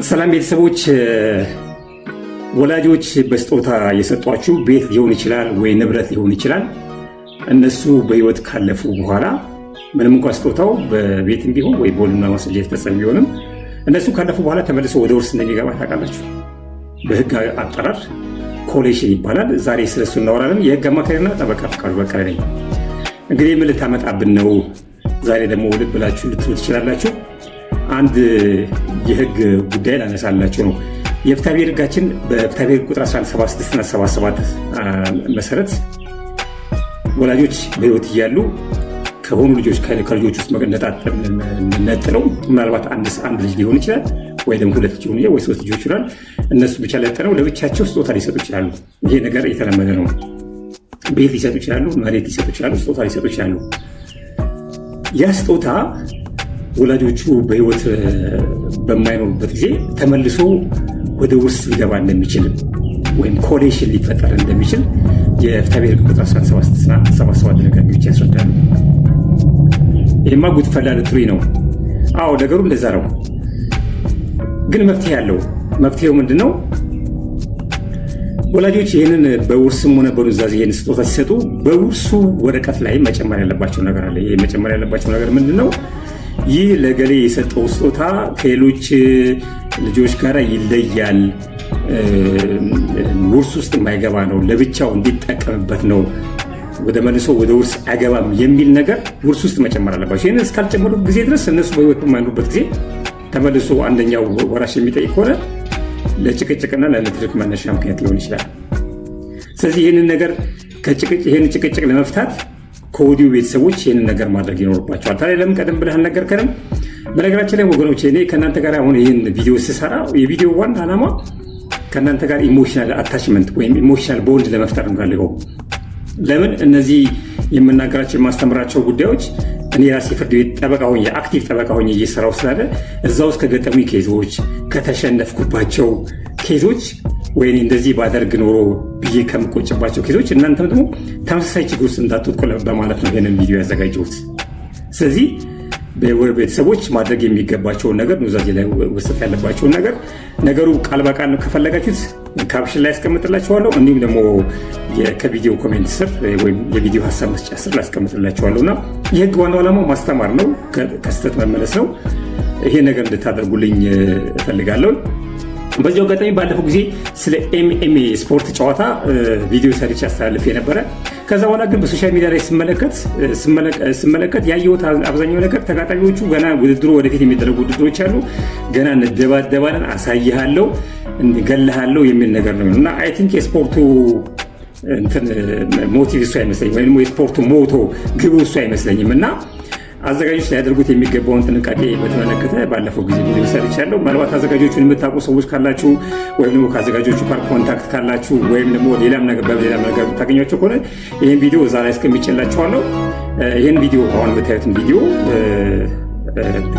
ሰላም ቤተሰቦች፣ ወላጆች በስጦታ የሰጧችሁ ቤት ሊሆን ይችላል ወይ ንብረት ሊሆን ይችላል። እነሱ በህይወት ካለፉ በኋላ ምንም እንኳን ስጦታው በቤትም ቢሆን ወይ በውልና ማስረጃ የተፈጸመ ቢሆንም እነሱ ካለፉ በኋላ ተመልሶ ወደ ውርስ እንደሚገባ ታውቃላችሁ። በህግ አጠራር ኮሌሽን ይባላል። ዛሬ ስለሱ እናወራለን። የህግ አማካሪና ጠበቃ ፍቃዱ በቀለ ነኝ። እንግዲህ ምን ልታመጣብን ነው? ዛሬ ደግሞ ልብ ብላችሁ ልትሉ ትችላላችሁ። አንድ የህግ ጉዳይ ላነሳላችሁ ነው። የፍትሐብሔር ህጋችን በፍትሐብሔር ቁጥር 1176 እና 77 መሰረት ወላጆች በህይወት እያሉ ከሆኑ ልጆች ከልጆች ውስጥ ነጥለው ምናልባት አንድ ልጅ ሊሆን ይችላል ወይ ደግሞ ሁለት ልጅ ሆኑ ወይ ሶስት ልጆች ይሆናል። እነሱ ብቻ ለጥነው ለብቻቸው ስጦታ ሊሰጡ ይችላሉ። ይሄ ነገር የተለመደ ነው። ቤት ሊሰጡ ይችላሉ፣ መሬት ሊሰጡ ይችላሉ፣ ስጦታ ሊሰጡ ይችላሉ። ያ ስጦታ ወላጆቹ በህይወት በማይኖሩበት ጊዜ ተመልሶ ወደ ውርስ ሊገባ እንደሚችል ወይም ኮሌሽን ሊፈጠር እንደሚችል የፍትሐብሔር ቁጥር 17 ደንጋጌዎች ያስረዳሉ። ይህማ ጉድፈላ ልትሉኝ ነው? አዎ ነገሩ እንደዛ ነው። ግን መፍትሄ ያለው። መፍትሄው ምንድን ነው? ወላጆች ይህንን በውርስም ሆነ በኑዛዜ ይህን ስጦታ ሲሰጡ በውርሱ ወረቀት ላይ መጨመር ያለባቸው ነገር አለ። ይህ መጨመር ያለባቸው ነገር ምንድን ነው? ይህ ለገሌ የሰጠው ስጦታ ከሌሎች ልጆች ጋር ይለያል፣ ውርስ ውስጥ የማይገባ ነው፣ ለብቻው እንዲጠቀምበት ነው፣ ወደ መልሶ ወደ ውርስ አይገባም የሚል ነገር ውርስ ውስጥ መጨመር አለባቸው። ይህን እስካልጨመሩ ጊዜ ድረስ እነሱ በህይወት በማይኖሩበት ጊዜ ተመልሶ አንደኛው ወራሽ የሚጠይቅ ከሆነ ለጭቅጭቅና ለኤሌክትሪክ መነሻ ምክንያት ሊሆን ይችላል። ስለዚህ ይህን ጭቅጭቅ ለመፍታት ከወዲሁ ቤተሰቦች ይህንን ነገር ማድረግ ይኖርባቸዋል። ታዲያ ለምን ቀደም ብለህ አልነገርከንም? በነገራችን ላይ ወገኖች፣ እኔ ከእናንተ ጋር አሁን ይህን ቪዲዮ ስሰራ የቪዲዮ ዋና ዓላማ ከእናንተ ጋር ኢሞሽናል አታችመንት ወይም ኢሞሽናል ቦንድ ለመፍጠር እንፈልገው። ለምን እነዚህ የምናገራቸው የማስተምራቸው ጉዳዮች እኔ ራሴ ፍርድ ቤት ጠበቃ ሆኜ አክቲቭ ጠበቃ ሆኜ እየሰራው ስላለ እዛ ውስጥ ከገጠሙኝ ኬዞች፣ ከተሸነፍኩባቸው ኬዞች ወይኔ እንደዚህ ባደርግ ኖሮ ብዬ ከምቆጭባቸው ኬዞች እናንተም ደግሞ ተመሳሳይ ችግር ውስጥ እንዳትወድቁ በማለት ነው ይህንን ቪዲዮ ያዘጋጀሁት። ስለዚህ ቤተሰቦች ማድረግ የሚገባቸውን ነገር፣ ኑዛዜ ላይ መስጠት ያለባቸውን ነገር ነገሩ ቃል በቃል ከፈለጋችሁት ካፕሽን ላይ ያስቀምጥላችኋለሁ። እንዲሁም ደግሞ ከቪዲዮ ኮሜንት ስር ወይም የቪዲዮ ሀሳብ መስጫ ስር ላስቀምጥላችኋለሁ። እና የህግ ዋናው ዓላማው ማስተማር ነው፣ ከስህተት መመለስ ነው። ይሄ ነገር እንድታደርጉልኝ እፈልጋለሁ። በዚህ አጋጣሚ ባለፈው ጊዜ ስለ ኤምኤምኤ ስፖርት ጨዋታ ቪዲዮ ሰርች ያስተላልፍ የነበረ። ከዛ በኋላ ግን በሶሻል ሚዲያ ላይ ስመለከት ያየሁት አብዛኛው ነገር ተጋጣሚዎቹ ገና ውድድሩ ወደፊት የሚደረጉ ውድድሮች አሉ፣ ገና እንደባደባለን፣ አሳይሃለሁ፣ እንገለሃለሁ የሚል ነገር ነው። እና አይ ቲንክ የስፖርቱ ሞቲቭ እሱ አይመስለኝም፣ ወይም የስፖርቱ ሞቶ ግቡ እሱ አይመስለኝም። እና አዘጋጆች ሊያደርጉት የሚገባውን ጥንቃቄ በተመለከተ ባለፈው ጊዜ ቪዲዮ ሰርቻለሁ። ምናልባት አዘጋጆቹን የምታውቁ ሰዎች ካላችሁ ወይም ደግሞ ከአዘጋጆቹ ጋር ኮንታክት ካላችሁ ወይም ደግሞ በሌላም ነገር ብታገኟቸው ከሆነ ይህን ቪዲዮ እዛ ላይ እስከሚችላችኋለሁ። ይህን ቪዲዮ አሁን የምታዩትን ቪዲዮ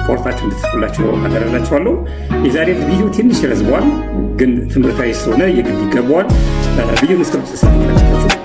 ቆርጣችሁ እንድትጽፉላችሁ አደረላችኋለሁ። የዛሬ ቪዲዮ ትንሽ ረዝመዋል፣ ግን ትምህርታዊ ስለሆነ የግድ ይገባዋል። ቪዲዮን እስከምትሰሙ ተመለከታችሁ